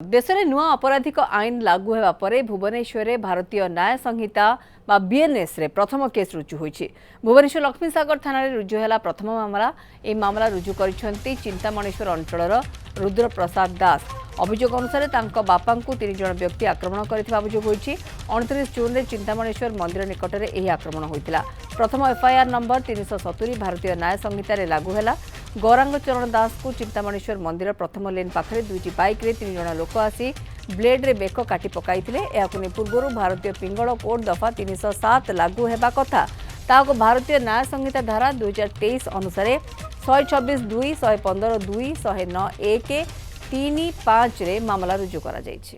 देश में नुआ आपराधिक आईन लागू होगा पर भुवनेश्वर भारतीय न्याय संहिता बा बीएनएस रे प्रथम केस रुजु होईछि। भुवनेश्वर लक्ष्मीसागर थाना रे रुजु हैला प्रथम मामला। ए मामला रुजु करिसेंती चिंतामणेश्वर अंचलर रुद्र प्रसाद दास। अभियोग अनुसार तांको बापांकु 3 जण व्यक्ति आक्रमण करथिबा अभियोग होईछि। 29 जून रे चिंतामणेश्वर मंदिर निकट में यह आक्रमण होइतिला। प्रथम एफआईआर नंबर 370 भारतीय न्याय संहिता रे लागू हैला। गौरांग चरण दास को चिंतामणेश्वर मंदिर प्रथम लेन पाखरे 2टी बाइक रे 3 जण लोक आसी ब्लेड रे बेक काटी पकाइथिले। एहाकुनी पूर्वरु भारतीय पिंगल कोड दफा 307 लागू हेबा कथा ताको भारतीय न्याय संहिता धारा 2023 अनुसार 126(2), 115(2), 109(1), 3(5) रे मामला रुजु करा जायछि।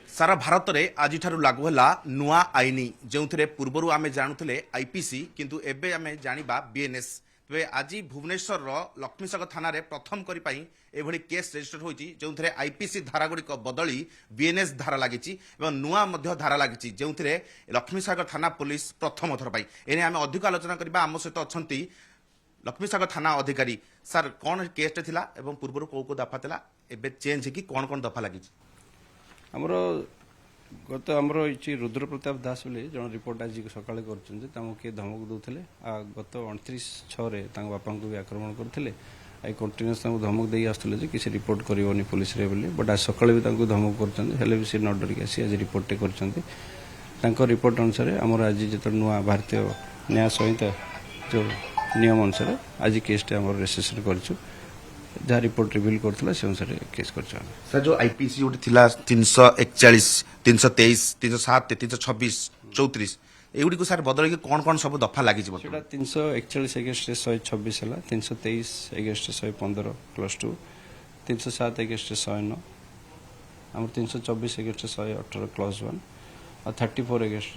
सारा भारत में आज लागू है नुआ आईन जो पूर्वर आम जानूले आईपीसी किंतु एबे आम जाना बीएनएस। तेज आज भुवनेश्वर लक्ष्मीसागर थाना रे प्रथम करी एभली केस रजिस्टर होती जो आईपीसी धारागुड़िक बदली बीएनएस धारा लगी नुआ धारा लगी जो लक्ष्मीसागर थाना पुलिस प्रथम थर पर एने आम अधिक आलोचना करबा। आम सहित अच्छा लक्ष्मीसागर थाना अधिकारी सर कौन केस थिला एवं पूर्वर कौ को दफा थिला एबे चेंज है कि कौन कौन दफा लगी? आमर गत आमर ये रुद्र प्रताप दास बोले जन रिपोर्ट आज सका किए धमक दूसरे गत 29/6 बापा को भी आक्रमण करते कंटिन्यूस धमक दे आसते कि रिपोर्ट करनी पुलिस रे बोली बट आज सका भी धमक कर सी न डरिक आसी आज रिपोर्ट कर रिपोर्ट अनुसार आमर आज जो नुआ भारतीय न्याय संहिता जो नियम अनुसार आज केसटे आम रेजिस्ट्रेशन कर जहाँ रिपोर्ट रिवील करथिला से अनुसार केस कर सर जो आईपीसी उठी थिला 341 323 307 326 34 एगुडी को सर बदल के कौन कौन सब दफा लागि छ? सेटा 341 अगेंस्ट 126 हला, 323 अगेंस्ट 115 +2, 307 अगेंस्ट 109 हमर 324 अगेंस्ट 118 +1 और 34 अगेंस्ट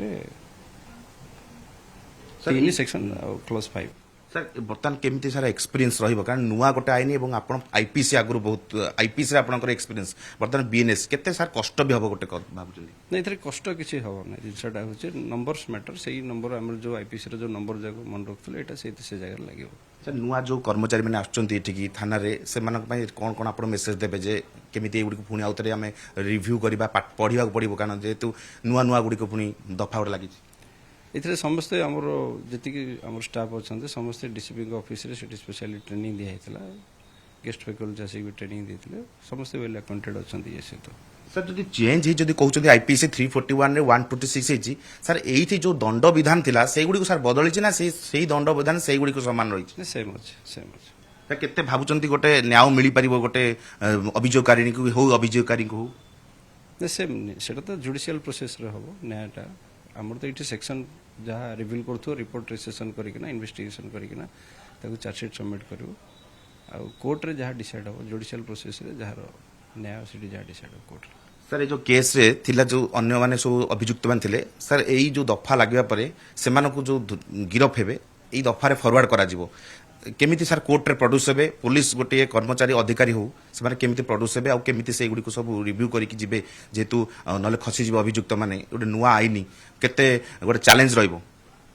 सर सेक्शन +5। सर बर्तमान केमिति सारा एक्सपीरियंस रहिबो कारण नुआ गोटे आईनी एवं आपण आईपीसी आगुर बहुत आईपीसी रे आपनकर एक्सपीरियंस बर्तमान बीएनएस केते सार कष्ट भी हबो गोटे भाबुचली? नहीं थरे कष्ट किछि हबो नै जिनसटा होचे नंबर्स मैटर सेही नंबर हमर जो आईपीसी रे जो नंबर जाको मन रखथले एटा से जगह लागियो। सर नुआ जो कर्मचारी माने आछचंती एठिकी थाना रे से मानक पई कोन कोन आपण मेसेज देबे जे केमिति एगुडी को पुनी आउतरे हमें रिव्यू करबा पढिबा पड़िबो कारण जेतु नुआ नुआ गुडी को पुनी दफा उडे लागि एथरे समस्त आमर जतिक आमर स्टाफ अच्छा समस्त डीसीपी ऑफिस रे स्पेशली ट्रेनिंग दिया हैतला गेस्ट फैकल्टी आसी भी ट्रेनिंग देथिले समस्त वेल अकाउंटेड अछंती ये तो। सर जदि चेंज ही जदि कहउछंती आईपीसी 341 रे 126 हेची सर एथि जो दंड विधान थिला सेई गुडी को सर बदलिछि ना सेई दंड विधान सेई गुडी को समान रहिछि? सेम अछि। सर केते भाबुचंती गोटे न्याय मिली परिबो गोटे अभियोगकारिणी को हो अभियोगकारी को हो? सेम सेटा तो जुडिशियल प्रोसेस रे हबो न्यायटा आमर तो ये सेक्शन जहाँ रिवील कर रिपोर्ट रजिस्ट्रेशन करना इन्वेस्टिगेशन करना चार्जसीट सबमिट कर कोर्ट रे जहाँ डिसाइड हो जुडिशियल प्रोसेस रे जहाँ न्याय से जहाँ डिसाइड हो कोर्ट। सर जो केस रे थिला जो अन्य माने सब अभियुक्त मान थिले सर एई जो दफा लागबा परे सेमानकु जो गिरफ हेबे एई दफा रे फॉरवर्ड करा जिवो केमिति सर कोर्ट रे प्रोड्यूस हेबे पुलिस गोटे कर्मचारी अधिकारी हो से माने केमिति प्रोड्यूस हेबे आ केमिति से गुडी को सब रिव्यू करिकि जिबे जेतु नले खसी जिवो अभियुक्त माने गोटे नुआ आईनी केते गोटे चैलेंज रहइबो?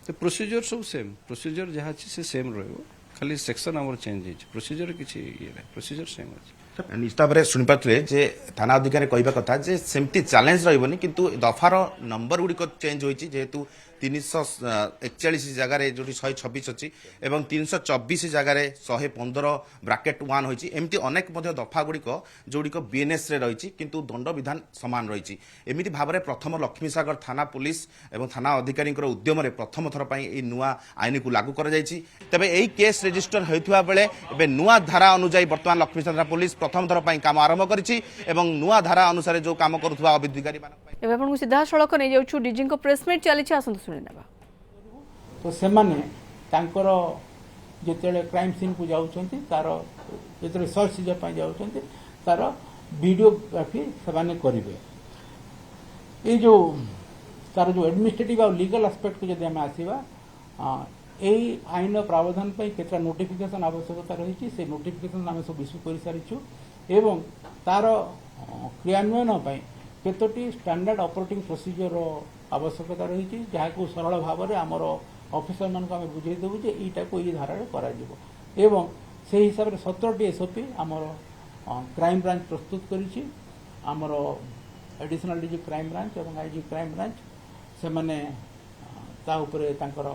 तो प्रोसीजर सब सेम प्रोसीजर जहाँ अच्छी से सेम रहिबो खाली सेक्शन आमर चेंज होइछ प्रोसीजर किछि ये नै प्रोसीजर सेम अछि। निश्चित भाव शुणी पारे जे थाना अधिकारी कहवा कथा जे सेमती चैलेंज रही किंतु दफार नंबर गुड़िक चेंज होती जेहेतु 341 जगार जो 126 अच्छी और 324 जगार 115 ब्राकेट 1 होती एमती अनेक दफा गुड़िक जोड़िक बीएनएस रे रही किंतु दंड विधान सामान रही एमती भाव में प्रथम लक्ष्मीसागर थाना पुलिस और थाना अधिकारी उद्यम प्रथम थर पर नुआ आईन को लागू कर तेज यही केस रजिस्टर होता बेले नुआ धारा अनुଯାयी बर्तमान लक्ष्मीसागर थाना पुलिस प्रथम थर पर काम आरंभ करिछि एवं नुआ धारा अनुसार जो काम करुवा अधिकारी एबे आपन को सीधा सड़क नै जाउछु डीजी को प्रेस मीट चली आसंत सुनि नेबा। तो से माने तांकर जेतेले क्राइम सीन को जाउछंती तार जेतेले सर्च जे पय जाउछंती तार वीडियोग्राफी से माने करिवे ए जो तार जो एडमिनिस्ट्रेटिव और लीगल एस्पेक्ट को जदि हम आसीबा एई आईन प्रावधान पय केतरा नोटिफिकेशन आवश्यकता रही से नोटिफिकेशन आम सब इश्यू कर सारिछु एवं तार क्रियान्वयन पय केतोटी स्टैंडर्ड ऑपरेटिंग प्रोसीजर आवश्यकता रही जहाँ सरल भाव में आमर ऑफिसर मान आम बुझे देवु जे ईटा को ये धारा एवं से हिसाब से 17टी एसओपी आमर क्राइम ब्रांच प्रस्तुत करिछि आमर एडिशनल डीजी क्राइम ब्रांच और आईजी क्राइम ब्रांच से माने ता उपरे तांकर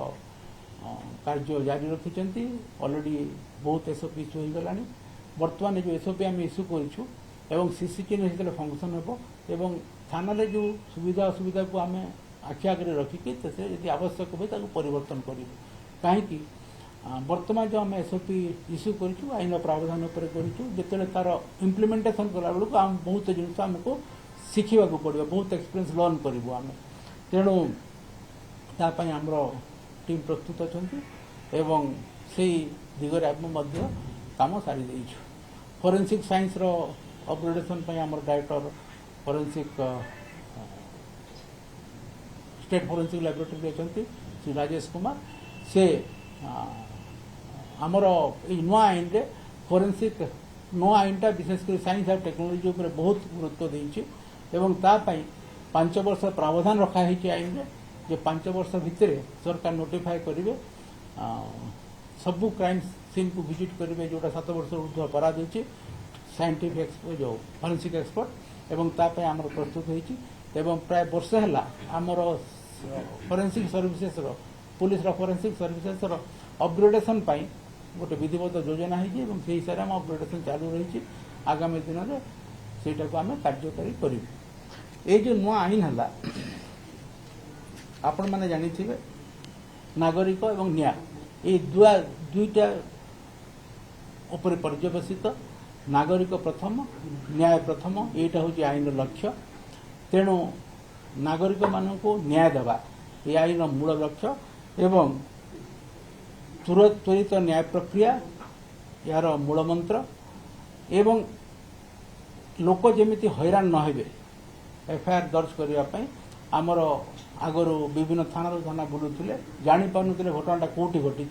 कार्य जारी रखिछंती ऑलरेडी बहुत एसओपी इश्यू हो गलानी वर्तमान जो एसओपी आम इश्यू करिछु एवं सीसीटीवी जेतले फंक्शन हेबो एवं थाना रे जो सुविधा असुविधा को आम आखि आगे रखिकी यदि आवश्यक हुए ताको परिवर्तन करूँ कहीं वर्तमान जो आम एसओपी इश्यू करूँ आईन प्रावधान उपर करूँ तार इम्प्लीमेंटेशन कला बेलू आम बहुत जिन आमको शिखा पड़ो बहुत एक्सपीरियंस लर्न करूँ आम तेणु तापाई आमर टीम प्रस्तुत अच्छा एवं से दिगरे आम काम सारी देचु फोरेंसिक साइंस रो अपग्रेडेशन आमर director forensic state forensic laboratory अच्छा श्री राजेश कुमार से आमर नुआ आईन रे फोरेंसिक नुआ आईनटा विशेषकर साइंस और टेक्नोलोजी उपर बहुत गुरुत्व देइछि एवं तापाई 5 वर्ष प्रावधान रखा है आईन रे जे 5 वर्ष भितर सरकार नोटिफाई करेंगे सबू क्राइम सीन को विजिट करेंगे जोटा 7 वर्ष ऊर्ध्व अपराध होती साइंटिफिक जो फोरेंसिक एक्सपर्ट एवं तापाई आमर प्रस्तुत होती एवं प्राय वर्ष है आमर forensic services police forensic services upgradation पाई गोटे विधिवत योजना है से हिसाब से अपग्रेडेशन चालू रही आगामी दिन में सेटा को आम कार्यकारी करूँ ये जो नुआ आईन है आपण मैंने जानी नागरिक एवं न्याय ये दुईटा उपर पर्यवेसित नागरिक प्रथम न्याय प्रथम यहाँ हूँ आईन लक्ष्य तेणु नागरिक मानू न्याय देवा ये आईन मूल लक्ष्य एवं त्वरित न्याय प्रक्रिया यार मूल मंत्र एवं लोक जमीती हैरान न हेबे एफआईआर दर्ज करने आमर आगरू विभिन्न थाना थाना बुलूले जापारे घटनाटा कौटी घटी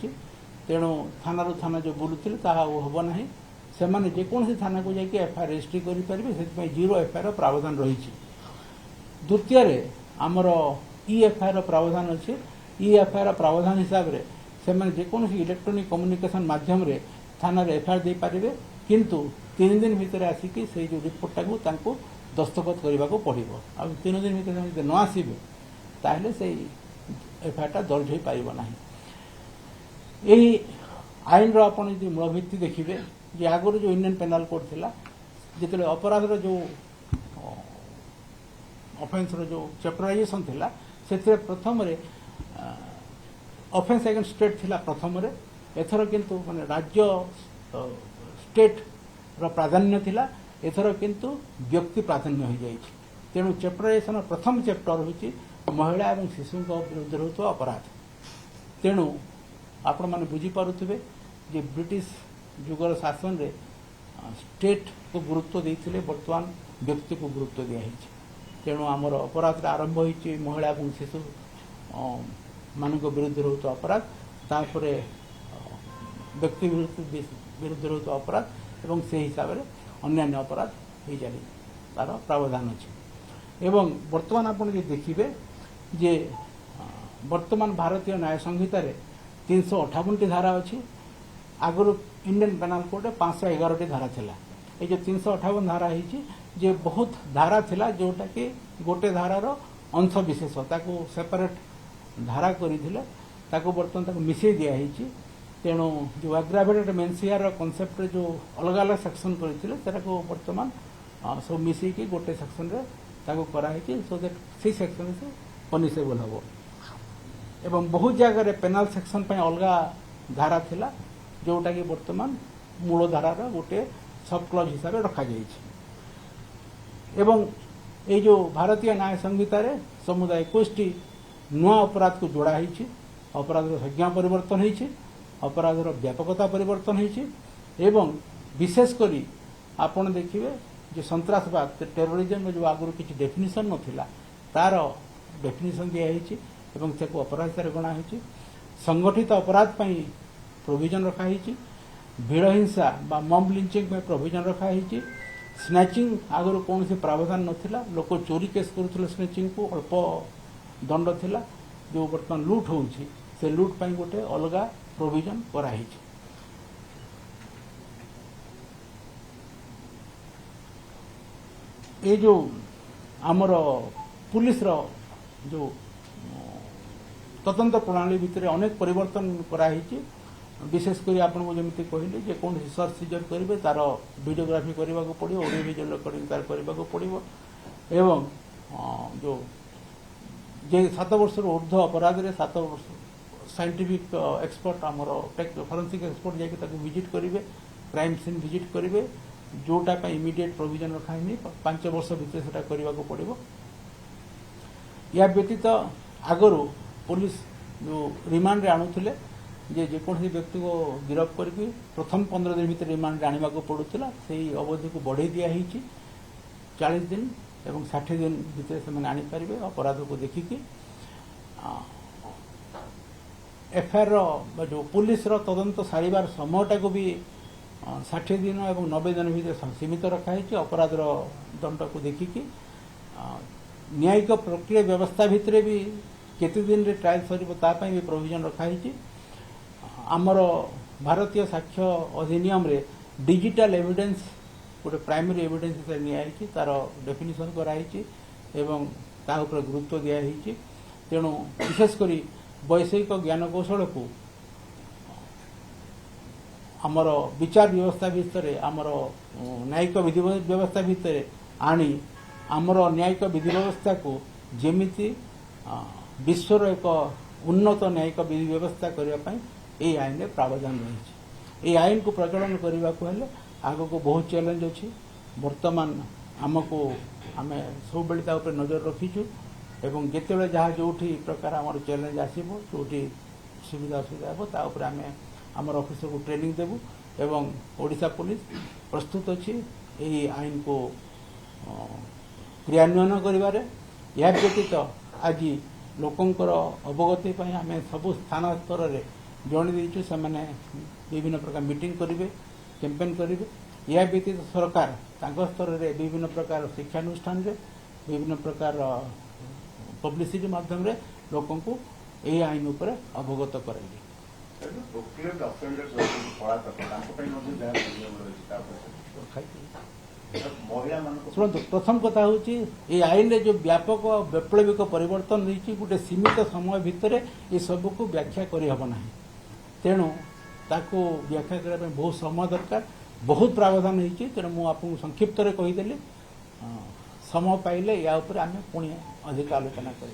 तेणु थाना थाना जो बुलूले ताहा हम ना से जेकोसी थाना को जाकि एफआईआर रजिस्ट्री करेंगे से जीरो एफआईआर प्रावधान रही द्वितीय आमर एफआईआर प्रावधान अच्छे एफआईआर प्रावधान हिसाब से से जेकोसी इलेक्ट्रोनिक कम्युनिकेशन माध्यम रे थाना एफआईआर दे पारे किंतु 3 दिन भितर आसिकी से जो रिपोर्टा को दस्तखत करने को पड़ो आ 3 दिन भितर न आसबे ताहले से एफआईआर दर्ज हो पारना यही आईन आप मूल भित्ति देखिए जे आगुरी जो इंडियन पेनाल कोड थिला जिते अपराधर जो ऑफेंस जो चैप्टराइजेशन थिला से प्रथम ऑफेंस अगेंस्ट स्टेट थिला प्रथम एथर किंतु माने राज्य स्टेट रो प्राधान्य थिला एथर किंतु व्यक्ति प्राधान्य हो जाइछि तेणु चैप्टराइजेशन प्रथम चैप्टर होछि महिला और शिशु विरुद्ध होता अपराध तेणु आपण मैंने बुझीपे जे ब्रिटिश जुगर शासन रे स्टेट को गुरुत्व देते बर्तमान व्यक्ति को गुरुत्व दिखाई तेणु आमर अपराध आरंभ होती महिला और शिशु मान विरुद्ध होता अपराध तापर व्यक्ति विरुद्ध होता अपराध एवं से हिसाब से अन्य अपराध हो जाए तार प्रावधान अच्छे एवं बर्तमान आप देखिए जे वर्तमान भारतीय न्याय संहिता 358 धारा अच्छी आगुरी इंडियन पेनाल कोड 511 धारा थिला ये जो 358 धारा है जे बहुत धारा थिला जोटा कि गोटे धारार अंश विशेष ताको सेपरेट धारा करथिले ताको बर्तमान ताको मिसई दिया है तेणु जो एग्रावेटेड मेनसियर कॉन्सेप्ट जो अलग अलग सेक्शन करथिले ताको बर्तमान सब मिसई की गोटे सेक्शन रे ताको कराई सो दैट सी सेक्शन से पनिशेबल हम एवं बहुत जगह पेनाल सेक्शन पे अलग धारा थिला जोटा कि वर्तमान मूल धारार गोटे सब क्लज हिसाब से रखा एवं ये जो भारतीय न्याय संहिता समुदाय 21 नुआ अपराध को जोड़ा है अपराध संज्ञा परिवर्तन होती अपराधर व्यापकता परिवर्तन होती एवं विशेषकर आपण देखिए जो सन्त्रासवाद टेरोरिज्म जो आगुरी किसी डेफिनेशन नथिला तार डेफिनेशन दिखाई एवं से अपराध हिसाब से गणा होती संगठित अपराध पर प्रोविजन रखाई भीड़ हिंसा बा मॉब लिंचिंग में प्रोविजन रखाई स्नाचिंग आगर कौन से प्रावधान नथिला लोक चोरी केस करुଥିଲେ स्नाचिंग को अल्प दंड थिला जो वर्तमान लूट होउछि से लूट ପାଇଁ गोटे अलगा प्रोविजन कराहिछि ये जो आमर पुलिस रो जो तदंत प्रणाली भितर अनेक परिवर्तन कराहिछि विशेषकर आपको जमी कहले जे कौन सर्च सीजर करेंगे तार वीडियोग्राफी करने को पड़ो ऑडियो विजुअल रिकॉर्डिंग तार करने को पड़ो एवं जो जे 7 वर्ष ऊर्ध्व अपराध रे 7 वर्ष साइंटिफिक एक्सपर्ट आमर फॉरेंसिक एक्सपर्ट जाकि विजिट करेंगे क्राइम सीन विजिट करेंगे जोटा इमिडिएट प्रोविजन रखा 5 वर्ष भितर से करने को पड़ो या व्यतीत आगरू पुलिस जो रिमांड रे आणुथिले जे जेकोसी व्यक्ति को गिरफ्त करके प्रथम 15 दिन भीतर रिमांड आने को पड़ूला से अवधि को बढ़े दिया 40 दिन एवं 60 दिन भीतर से आनीपारे अपराध को देखिकी एफआईआर जो पुलिस तदंत सारिबार समयटा को भी 60 दिन और 90 दिन भीतर सीमित रखाई अपराध दंड को देखिकी न्यायिक प्रक्रिया व्यवस्था भितर भी केते दिन रे ट्रायल सर भी प्रोविजन रखाई आमर भारतीय साक्ष्य अधिनियम रे डिजिटल एविडेंस गोटे प्राइमरी एविडेंस नियाई तार डेफिनिशन कराई एवं ता ऊपर गुरुत्व दिखाई तेणु विशेषकर वैषयिक ज्ञान कौशल को आमर विचार व्यवस्था भितर आमर न्यायिक विधि व्यवस्था भितर आनी आमर न्यायिक विधि व्यवस्था को जेमिति विश्वर एक उन्नत न्यायिक विधि व्यवस्था करने ये आईन में प्रावधान रही आईन को प्रचलन करने को हेले आग को बहुत चैलेंज अच्छी वर्तमान आमको आम सब बेले नजर रखीचु एवं जिते जहाँ जो प्रकार आम चैलेंज आसो जो सुविधा असुविधा हे आम आमर ऑफिसर को ट्रेनिंग देबू एवं ओडिशा पुलिस प्रस्तुत अच्छी यही आईन को क्रियान्वयन करिबारे या व्यतीत आज लोकंकर अवगति आम सब स्थान स्तर में जन देचु से विभिन्न प्रकार मीटिंग करेंगे कैंपेन करेंगे या व्यतीत सरकार स्तर में विभिन्न प्रकार शिक्षानुष्ठान विभिन्न प्रकार पब्लिसिटी माध्यम रे लोकों को यही आईन उपर अवगत कराइए शुणु प्रथम कथा हूँ ये आईन जो व्यापक वैप्लविक परिवर्तन रही गोटे सीमित समय भितर ये सबको व्याख्या करहबना तेणु ताको व्याख्या करने बहुत समय दरकार बहुत प्रावधान होती तेणु मुझे संक्षिप्त कहीदेली समय पाइले या आम पुणी अधिक आलोचना कर